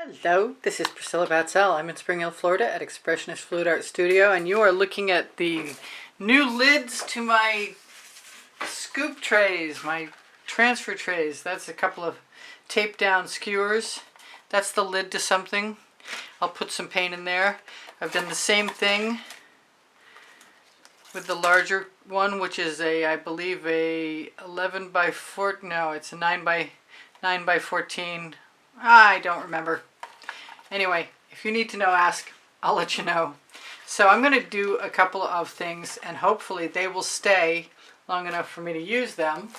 Hello, this is Priscilla Batzell. I'm in Spring Hill, Florida at Expressionist Fluid Art Studio, and you are looking at the new lids to my scoop trays, my transfer trays. That's a couple of taped down skewers. That's the lid to something. I'll put some paint in there. I've done the same thing with the larger one, which is I believe a 11 by 4, no, it's a 9 by 14. I don't remember. Anyway, if you need to know, ask. I'll let you know. So I'm going to do a couple of things, and hopefully they will stay long enough for me to use them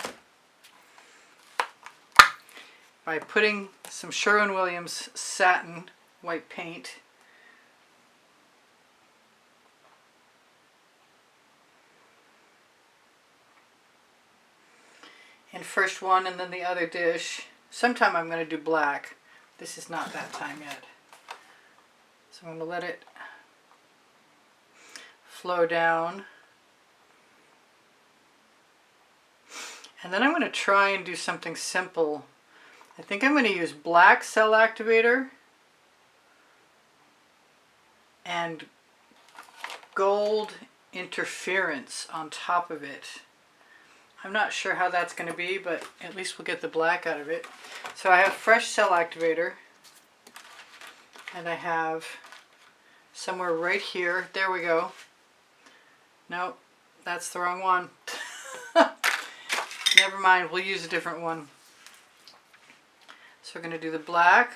by putting some Sherwin-Williams Satin white paint in first one and then the other dish. Sometime I'm going to do black. This is not that time yet. So I'm going to let it flow down. And then I'm going to try and do something simple. I think I'm going to use black cell activator and gold interference on top of it. I'm not sure how that's going to be, but at least we'll get the black out of it. So I have fresh cell activator, and I have somewhere right here. There we go. Nope, that's the wrong one. Never mind, we'll use a different one. So we're going to do the black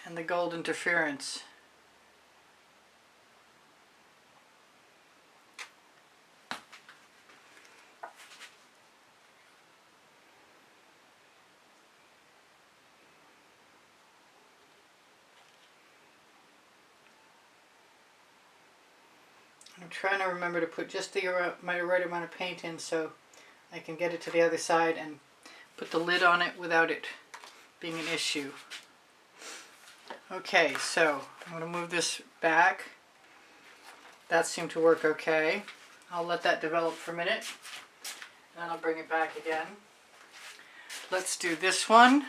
and the gold interference. I'm trying to remember to put just the right amount of paint in so I can get it to the other side and put the lid on it without it being an issue. Okay, so I'm going to move this back. That seemed to work okay. I'll let that develop for a minute, and then I'll bring it back again. Let's do this one.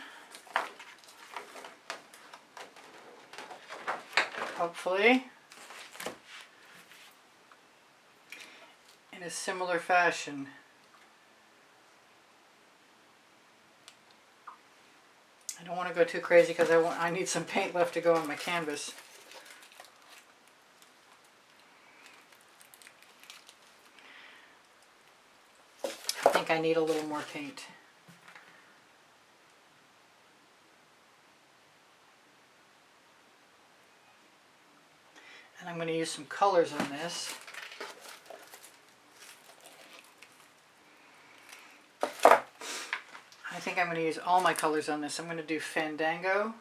Hopefully in a similar fashion. I don't want to go too crazy because I need some paint left to go on my canvas. I think I need a little more paint. And I'm going to use some colors on this. I think I'm going to use all my colors on this. I'm going to do Fandango.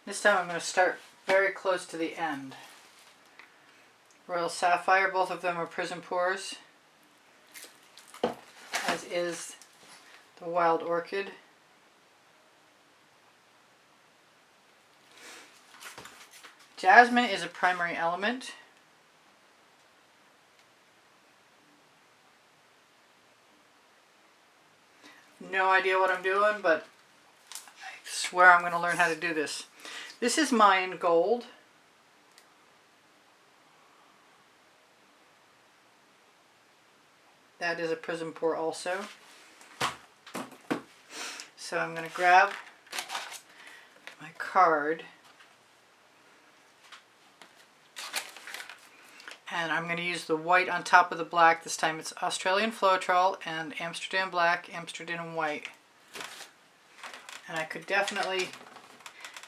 This time I'm going to start very close to the end. Royal Sapphire, both of them are Prizm Pours, as is the Wild Orchid. Jasmine is a primary element. No idea what I'm doing, but I swear I'm going to learn how to do this. This is Mayan Gold. That is a Prizm Pour also. So I'm going to grab my card, and I'm going to use the white on top of the black. This time it's Australian Floetrol and Amsterdam Black, Amsterdam White. And I could definitely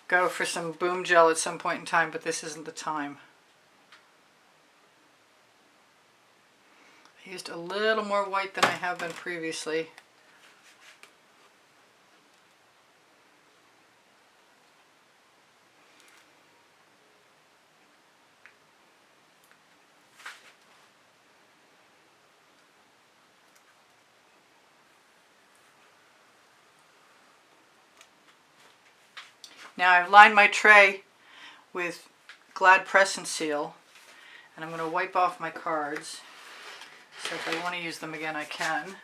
go for some boom gel at some point in time, but this isn't the time. I used a little more white than I have been previously. Now I've lined my tray with Glad Press and Seal, and I'm going to wipe off my cards. So if I want to use them again, I can.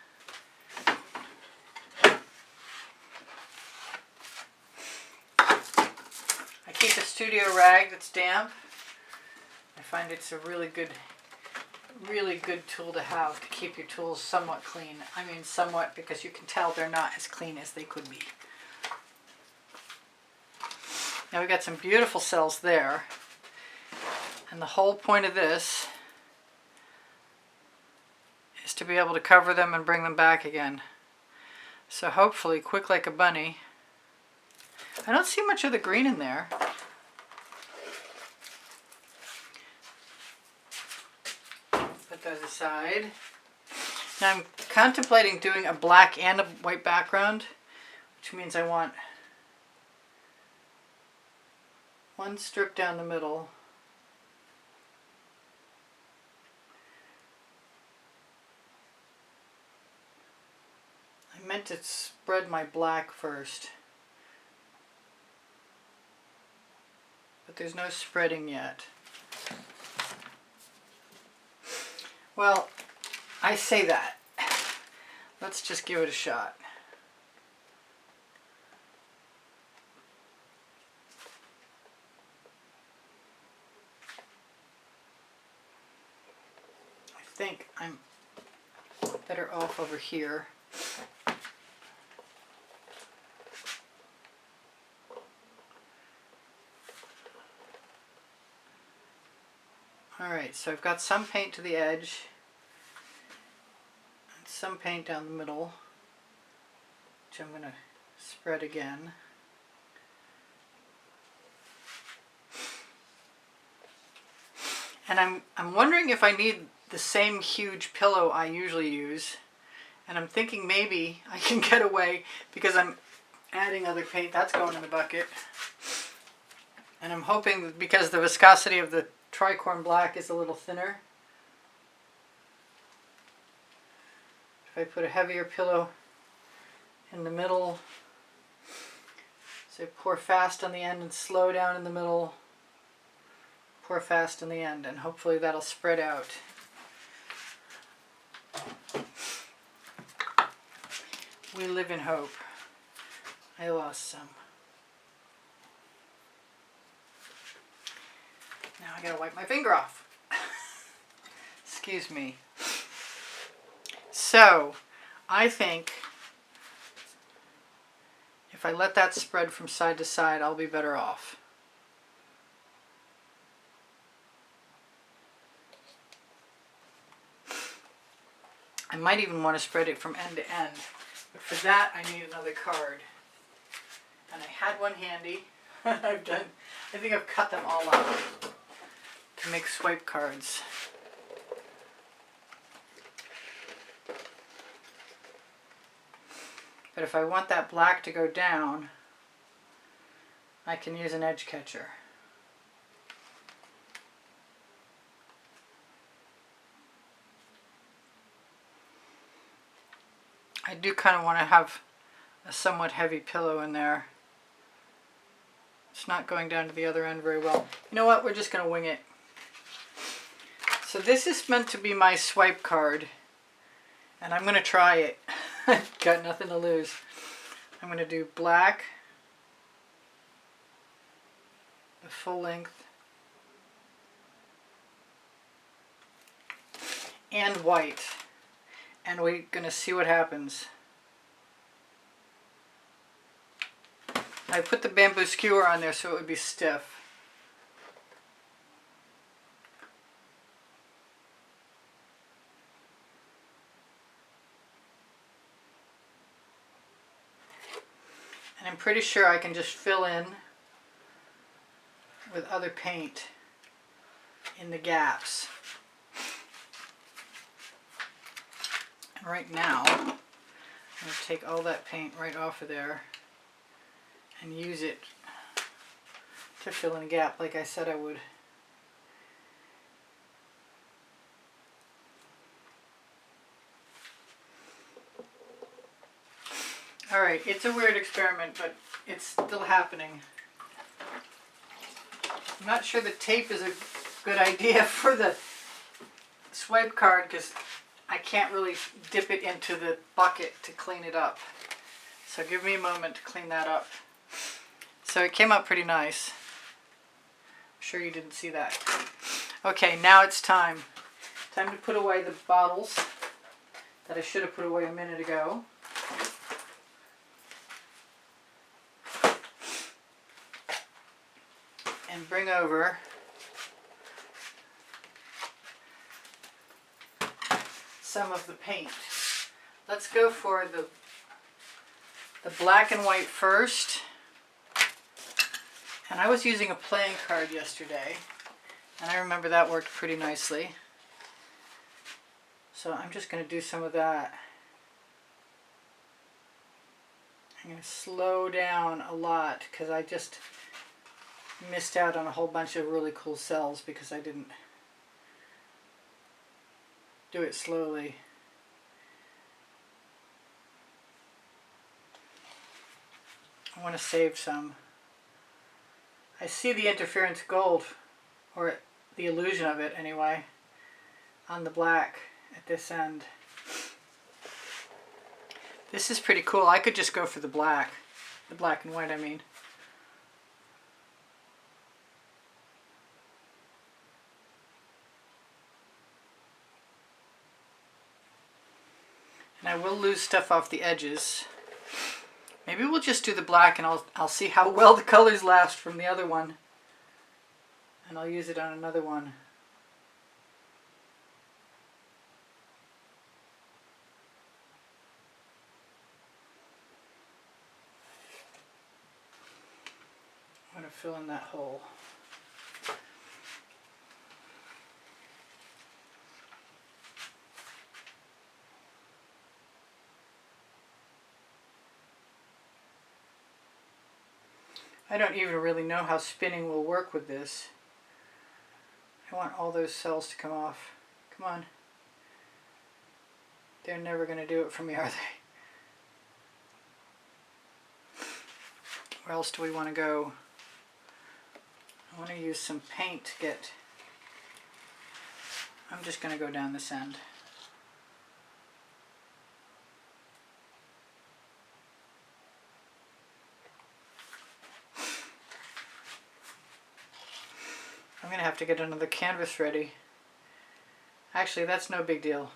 keep a studio rag that's damp. I find it's a really good tool to have to keep your tools somewhat clean. I mean somewhat because you can tell they're not as clean as they could be. Now we've got some beautiful cells there. And the whole point of this is to be able to cover them and bring them back again. So hopefully, quick like a bunny. I don't see much of the green in there. Put those aside. Now I'm contemplating doing a black and a white background, which means I want one strip down the middle. I meant to spread my black first, but there's no spreading yet. Well, I say that. Let's just give it a shot. I think I'm better off over here. Alright, so I've got some paint to the edge and some paint down the middle, which I'm going to spread again. And I'm wondering if I need the same huge pillow I usually use, and I'm thinking maybe I can get away because I'm adding other paint. That's going in the bucket. And I'm hoping that because the viscosity of the Tricorn black is a little thinner, if I put a heavier pillow in the middle, so pour fast on the end and slow down in the middle, pour fast in the end, and hopefully that'll spread out. We live in hope. I lost some. Now I gotta wipe my finger off. Excuse me. So, I think if I let that spread from side to side, I'll be better off. I might even want to spread it from end to end, but for that I need another card. And I had one handy. I think I've cut them all out to make swipe cards. But if I want that black to go down, I can use an edge catcher. I do kind of want to have a somewhat heavy pillow in there. It's not going down to the other end very well. You know what? We're just going to wing it. So this is meant to be my swipe card, and I'm going to try it. Got nothing to lose. I'm going to do black, the full length, and white. And we're going to see what happens. I put the bamboo skewer on there so it would be stiff. And I'm pretty sure I can just fill in with other paint in the gaps. And right now, I'm going to take all that paint right off of there and use it to fill in a gap like I said I would. Alright, it's a weird experiment, but it's still happening. I'm not sure the tape is a good idea for the swipe card because I can't really dip it into the bucket to clean it up. So give me a moment to clean that up. So it came out pretty nice. sure you didn't see that. Okay, now it's time. Time to put away the bottles that I should have put away a minute ago. And bring over some of the paint. Let's go for the black and white first. And I was using a playing card yesterday, and I remember that worked pretty nicely. So I'm just going to do some of that. I'm going to slow down a lot because I just missed out on a whole bunch of really cool cells because I didn't do it slowly. I want to save some. I see the interference gold, or the illusion of it anyway, on the black at this end. This is pretty cool. I could just go for the black and white I mean. And I will lose stuff off the edges. Maybe we'll just do the black and I'll see how well the colors last from the other one. And I'll use it on another one. I'm going to fill in that hole. I don't even really know how spinning will work with this. I want all those cells to come off. Come on. They're never going to do it for me, are they? Where else do we want to go? I want to use some paint to get... I'm just going to go down this end. I'm going to have to get another canvas ready. Actually, that's no big deal.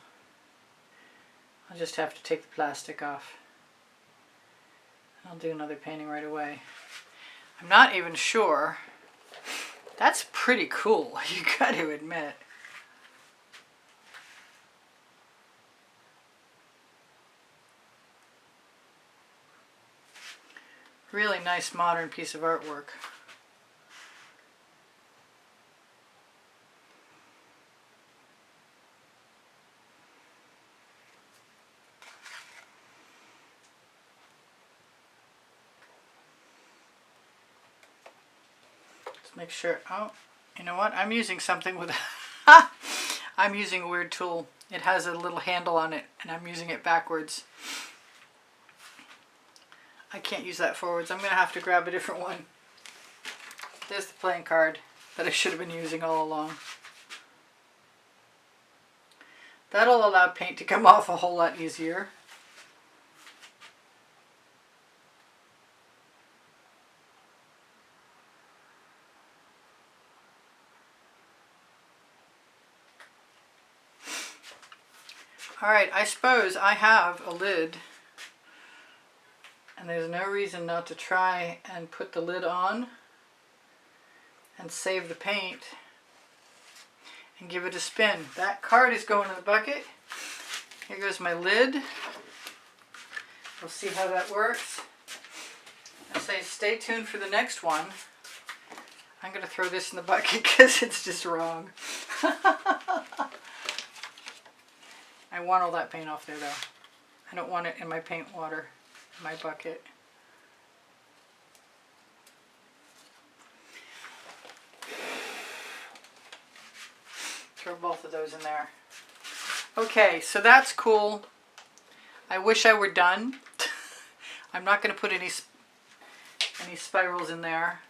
I'll just have to take the plastic off. I'll do another painting right away. I'm not even sure. That's pretty cool, you got to admit. Really nice modern piece of artwork. Make sure, oh, you know what, I'm using something with, I'm using a weird tool. It has a little handle on it and I'm using it backwards. I can't use that forwards. I'm going to have to grab a different one. There's the playing card that I should have been using all along. That'll allow paint to come off a whole lot easier. Alright, I suppose I have a lid, and there's no reason not to try and put the lid on and save the paint and give it a spin. That card is going in the bucket. Here goes my lid. We'll see how that works. I say stay tuned for the next one. I'm going to throw this in the bucket because it's just wrong. I want all that paint off there though. I don't want it in my paint water, in my bucket. Throw both of those in there. Okay, so that's cool. I wish I were done. I'm not going to put any spirals in there.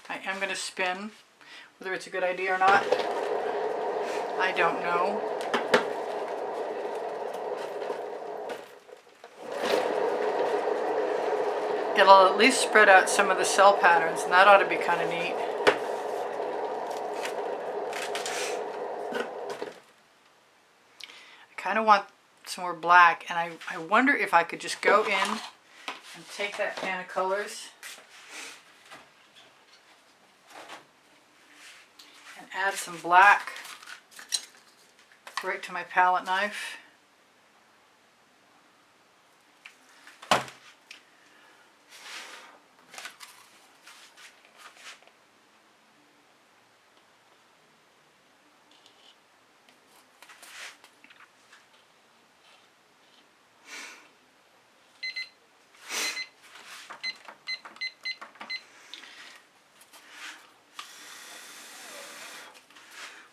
I am going to spin. Whether it's a good idea or not, I don't know. It'll at least spread out some of the cell patterns, and that ought to be kind of neat. kind of want some more black, and I wonder if I could just go in and take that pan of colors and add some black right to my palette knife.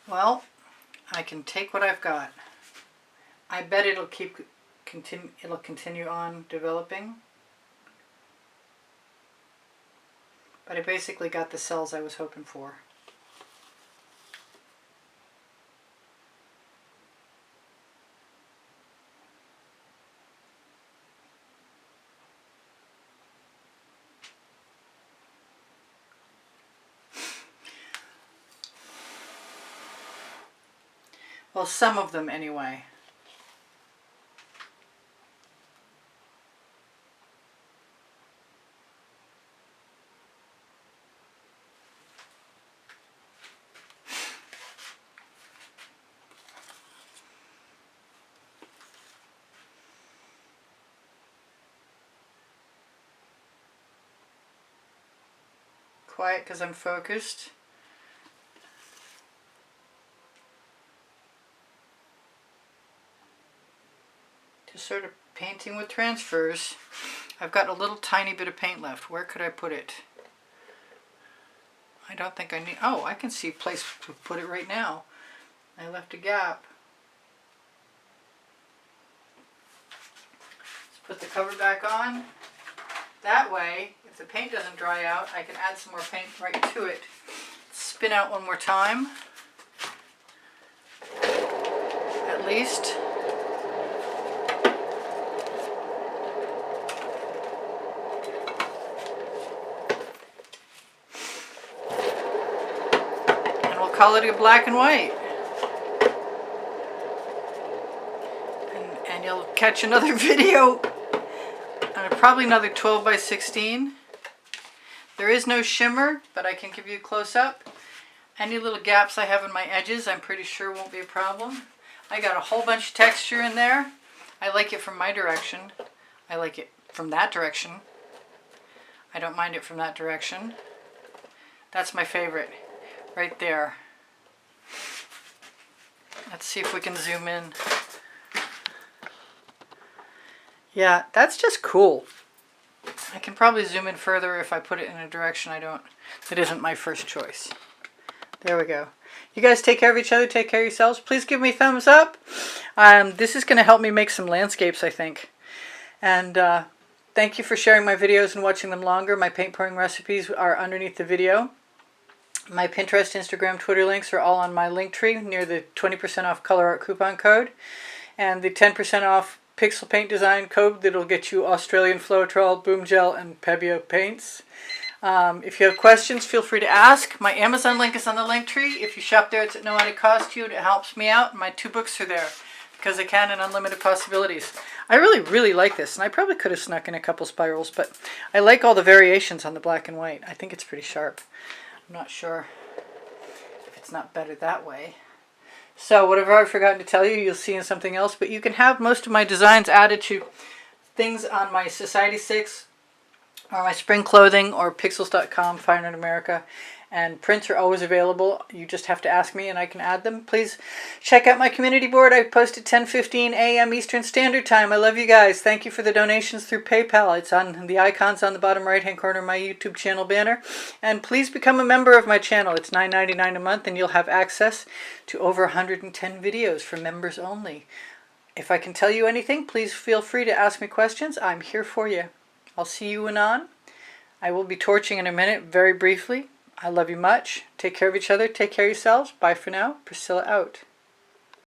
Well, I can take what I've got. I bet it'll continue on developing. But I basically got the cells I was hoping for. Well, some of them anyway. Quiet because I'm focused. Just sort of painting with transfers. I've got a little tiny bit of paint left. Where could I put it? I don't think I need... Oh, I can see a place to put it right now. I left a gap. Let's put the cover back on. That way, if the paint doesn't dry out, I can add some more paint right to it. Spin out one more time. At least. Call it a black and white. And you'll catch another video, probably another 12 by 16. There is no shimmer, but I can give you a close-up. Any little gaps I have in my edges, I'm pretty sure won't be a problem. I got a whole bunch of texture in there. I like it from my direction. I like it from that direction. I don't mind it from that direction. That's my favorite, right there. Let's see if we can zoom in. Yeah, that's just cool. I can probably zoom in further if I put it in a direction that isn't my first choice. There we go. You guys take care of each other, take care of yourselves. Please give me a thumbs up. This is going to help me make some landscapes, I think. And thank you for sharing my videos and watching them longer. My paint pouring recipes are underneath the video. My Pinterest, Instagram, Twitter links are all on my link tree near the 20% off Colourarte coupon code and the 10% off pixel paint design code that'll get you Australian Floetrol, Boom Gel, and Pebeo paints. If you have questions, feel free to ask. My Amazon link is on the link tree. If you shop there, it's at no added cost to you. It helps me out. My 2 books are there because I can and Unlimited Possibilities. I really, really like this, and I probably could have snuck in a couple spirals, but I like all the variations on the black and white. I think it's pretty sharp. I'm not sure if it's not better that way. So whatever I've forgotten to tell you, you'll see in something else. But you can have most of my designs added to things on my Society 6 or my spring clothing or pixels.com, Fine Art America. And prints are always available. You just have to ask me and I can add them. Please check out my community board. I post at 10:15 a.m. Eastern Standard Time. I love you guys. Thank you for the donations through PayPal. It's on the icons on the bottom right-hand corner of my YouTube channel banner. And please become a member of my channel. It's $9.99 a month and you'll have access to over 110 videos for members only. If I can tell you anything, please feel free to ask me questions. I'm here for you. I'll see you anon. I will be torching in a minute, very briefly. I love you much. Take care of each other. Take care of yourselves. Bye for now. Priscilla out.